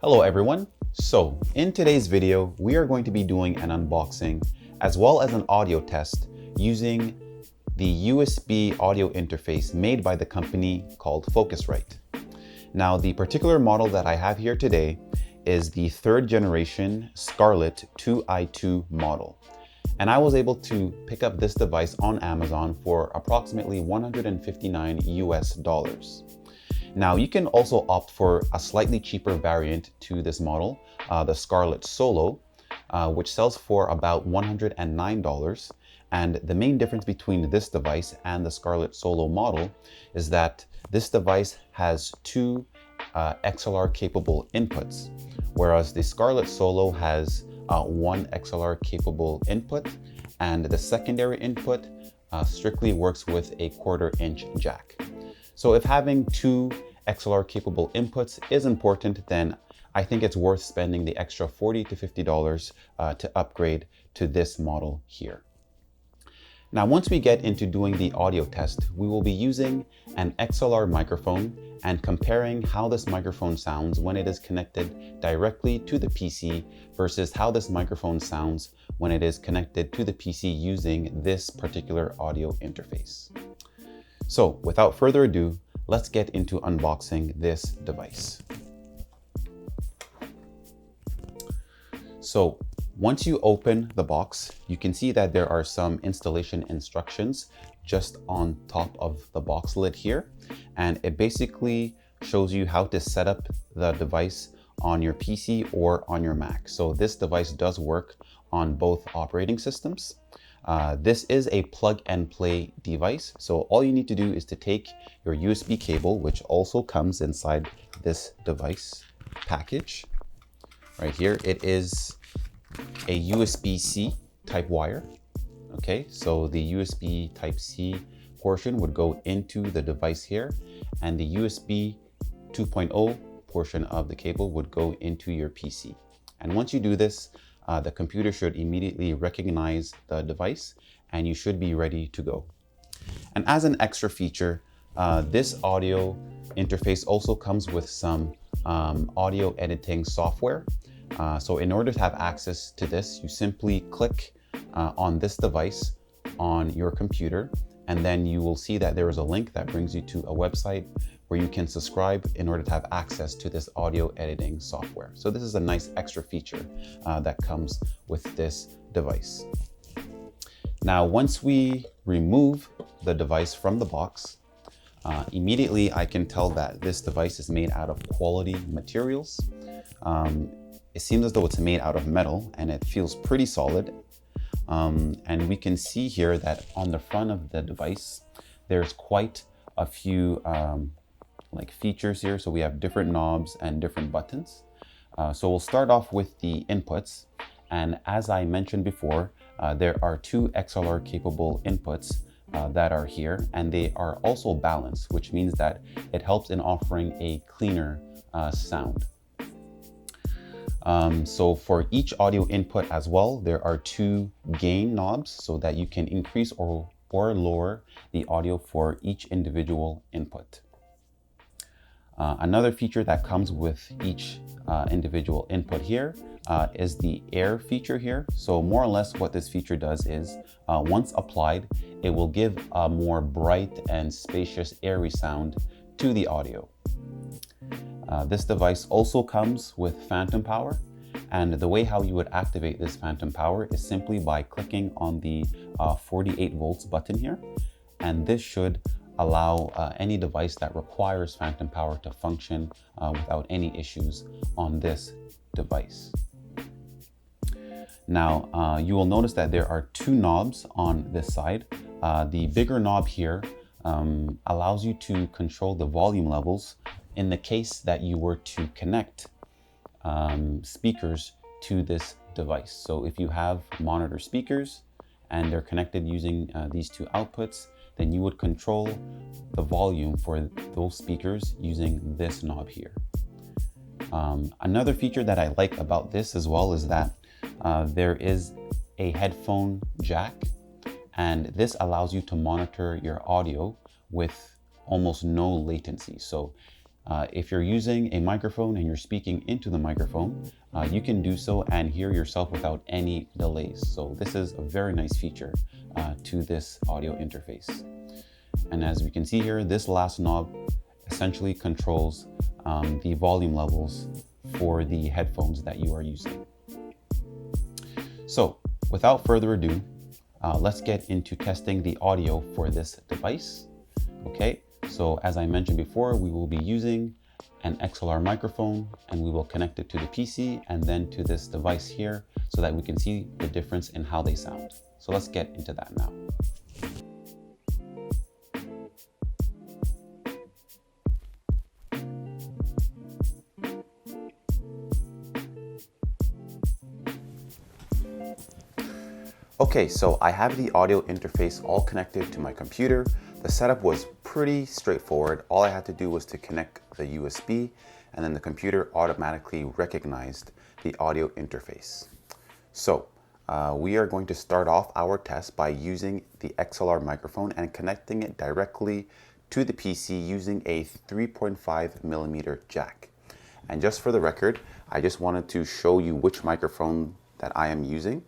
Hello everyone. So in today's video, we are going to be doing an unboxing as well as an audio test using the USB audio interface made by the company called Focusrite. Now the particular model that I have here today is the third generation SCARLET 2i2 model. And I was able to pick up this device on Amazon for approximately $159 US. Now you can also opt for a slightly cheaper variant to this model, the SCARLET Solo, which sells for about $109. And the main difference between this device and the SCARLET Solo model is that this device has two XLR capable inputs, whereas the SCARLET Solo has one XLR capable input, and the secondary input strictly works with a 1/4-inch jack. So if having two XLR capable inputs is important, then I think it's worth spending the extra $40 to $50 to upgrade to this model here. Now, once we get into doing the audio test, we will be using an XLR microphone and comparing how this microphone sounds when it is connected directly to the PC versus how this microphone sounds when it is connected to the PC using this particular audio interface. So without further ado, let's get into unboxing this device. So once you open the box, you can see that there are some installation instructions just on top of the box lid here. And it basically shows you how to set up the device on your PC or on your Mac. So this device does work on both operating systems. This is a plug and play device. So all you need to do is to take your USB cable, which also comes inside this device package right here. It is a USB-C type wire. Okay, so the USB type C portion would go into the device here, and the USB 2.0 portion of the cable would go into your PC. And once you do this, the computer should immediately recognize the device and you should be ready to go. And as an extra feature, this audio interface also comes with some audio editing software. So in order to have access to this, you simply click on this device on your computer, and then you will see that there is a link that brings you to a website where you can subscribe in order to have access to this audio editing software. So this is a nice extra feature that comes with this device. Now, once we remove the device from the box, immediately I can tell that this device is made out of quality materials. It seems as though it's made out of metal and it feels pretty solid. And we can see here that on the front of the device, there's quite a few features here. So we have different knobs and different buttons. So we'll start off with the inputs. And as I mentioned before, there are two XLR capable inputs that are here, and they are also balanced, which means that it helps in offering a cleaner sound. So for each audio input as well, there are two gain knobs so that you can increase or lower the audio for each individual input. Another feature that comes with each individual input here is the air feature here. So more or less what this feature does is once applied, it will give a more bright and spacious airy sound to the audio. This device also comes with phantom power, and the way how you would activate this phantom power is simply by clicking on the 48 volts button here, and this should allow any device that requires phantom power to function without any issues on this device. Now, you will notice that there are two knobs on this side. The bigger knob here allows you to control the volume levels in the case that you were to connect speakers to this device. So if you have monitor speakers and they're connected using these two outputs, then you would control the volume for those speakers using this knob here. Another feature that I like about this as well is that there is a headphone jack, and this allows you to monitor your audio with almost no latency. So If you're using a microphone and you're speaking into the microphone, you can do so and hear yourself without any delays. So this is a very nice feature to this audio interface. And as we can see here, this last knob essentially controls the volume levels for the headphones that you are using. So without further ado, let's get into testing the audio for this device. Okay, so as I mentioned before, we will be using an XLR microphone and we will connect it to the PC and then to this device here so that we can see the difference in how they sound. So let's get into that now. Okay, so I have the audio interface all connected to my computer. The setup was pretty straightforward. All I had to do was to connect the USB and then the computer automatically recognized the audio interface. So we are going to start off our test by using the XLR microphone and connecting it directly to the PC using a 3.5mm jack. And just for the record, I just wanted to show you which microphone that I am using.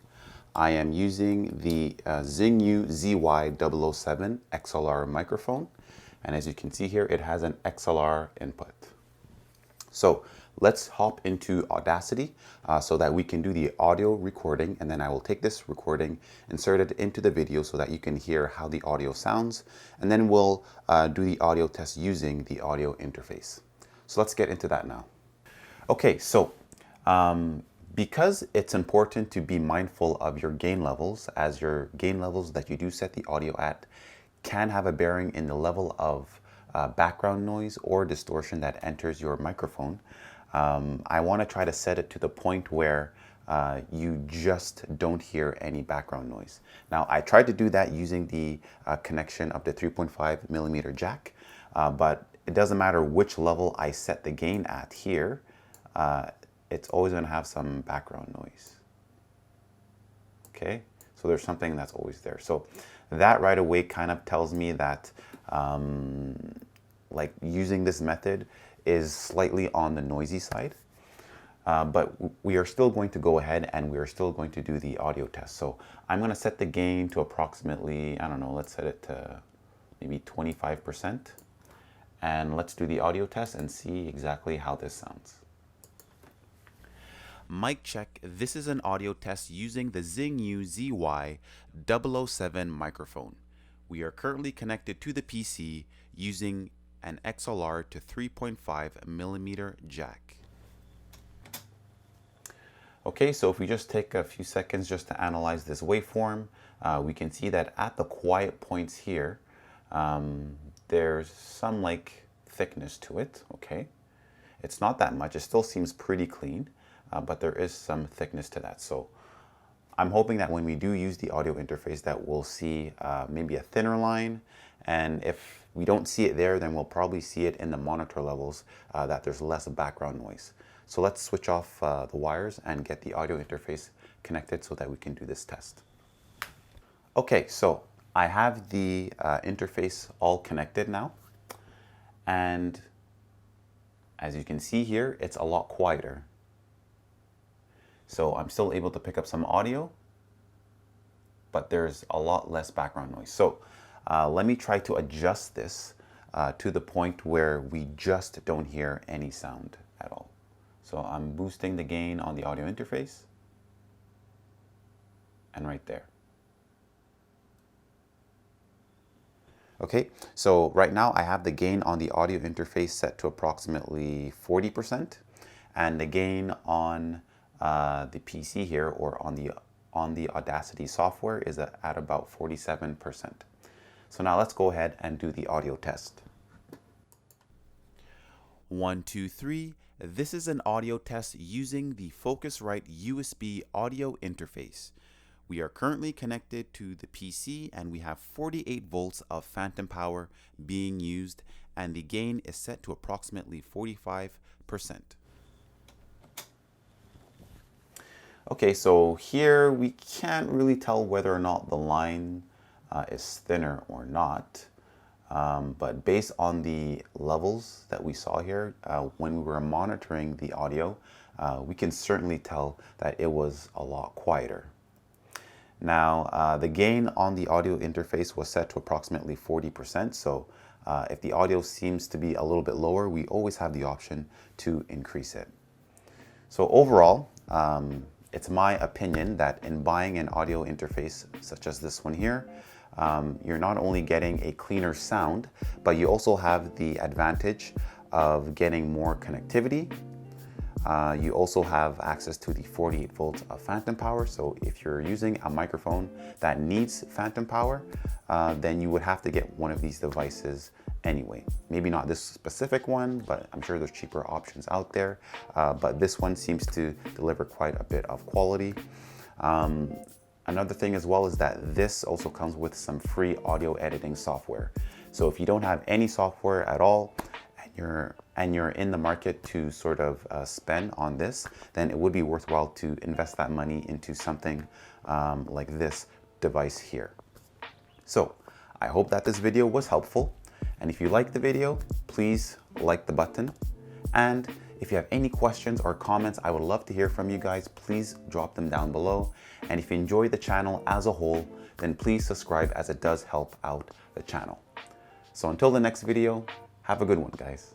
I am using the Zingyou zy007 XLR microphone. And as you can see here, it has an XLR input. So let's hop into Audacity so that we can do the audio recording. And then I will take this recording, insert it into the video so that you can hear how the audio sounds. And then we'll do the audio test using the audio interface. So let's get into that now. Okay, so because it's important to be mindful of your gain levels, as your gain levels that you do set the audio at can have a bearing in the level of background noise or distortion that enters your microphone. I want to try to set it to the point where you just don't hear any background noise. Now, I tried to do that using the connection of the 3.5mm jack, but it doesn't matter which level I set the gain at here. It's always going to have some background noise. Okay, so there's something that's always there. So that right away kind of tells me that like using this method is slightly on the noisy side. But we are still going to go ahead and we are still going to do the audio test. So I'm going to set the gain to approximately, I don't know, let's set it to maybe 25%. And let's do the audio test and see exactly how this sounds. Mic check, this is an audio test using the Zingyou zy007 microphone. We are currently connected to the PC using an XLR to 3.5mm jack. Okay, so if we just take a few seconds just to analyze this waveform, we can see that at the quiet points here, there's some like thickness to it, okay? It's not that much, it still seems pretty clean. But there is some thickness to that. So I'm hoping that when we do use the audio interface that we'll see maybe a thinner line. And if we don't see it there, then we'll probably see it in the monitor levels that there's less background noise. So let's switch off the wires and get the audio interface connected so that we can do this test. Okay, so I have the interface all connected now. And as you can see here, it's a lot quieter. So I'm still able to pick up some audio, but there's a lot less background noise. So let me try to adjust this to the point where we just don't hear any sound at all. So I'm boosting the gain on the audio interface and right there. Okay, so right now I have the gain on the audio interface set to approximately 40% and the gain on the PC here or on the Audacity software is at about 47%. So now let's go ahead and do the audio test. 1, 2, 3. This is an audio test using the Focusrite USB audio interface. We are currently connected to the PC and we have 48 volts of phantom power being used and the gain is set to approximately 45%. Okay, so here we can't really tell whether or not the line is thinner or not. But based on the levels that we saw here, when we were monitoring the audio, we can certainly tell that it was a lot quieter. Now, the gain on the audio interface was set to approximately 40%. So if the audio seems to be a little bit lower, we always have the option to increase it. So overall, it's my opinion that in buying an audio interface such as this one here, you're not only getting a cleaner sound, but you also have the advantage of getting more connectivity. You also have access to the 48 volts of phantom power. So if you're using a microphone that needs phantom power, then you would have to get one of these devices anyway. Maybe not this specific one, but I'm sure there's cheaper options out there. But this one seems to deliver quite a bit of quality. Another thing as well is that this also comes with some free audio editing software. So if you don't have any software at all, and you're in the market to sort of spend on this, then it would be worthwhile to invest that money into something like this device here. So I hope that this video was helpful. And if you liked the video, please like the button. And if you have any questions or comments, I would love to hear from you guys. Please drop them down below. And if you enjoy the channel as a whole, then please subscribe, as it does help out the channel. So until the next video, have a good one, guys.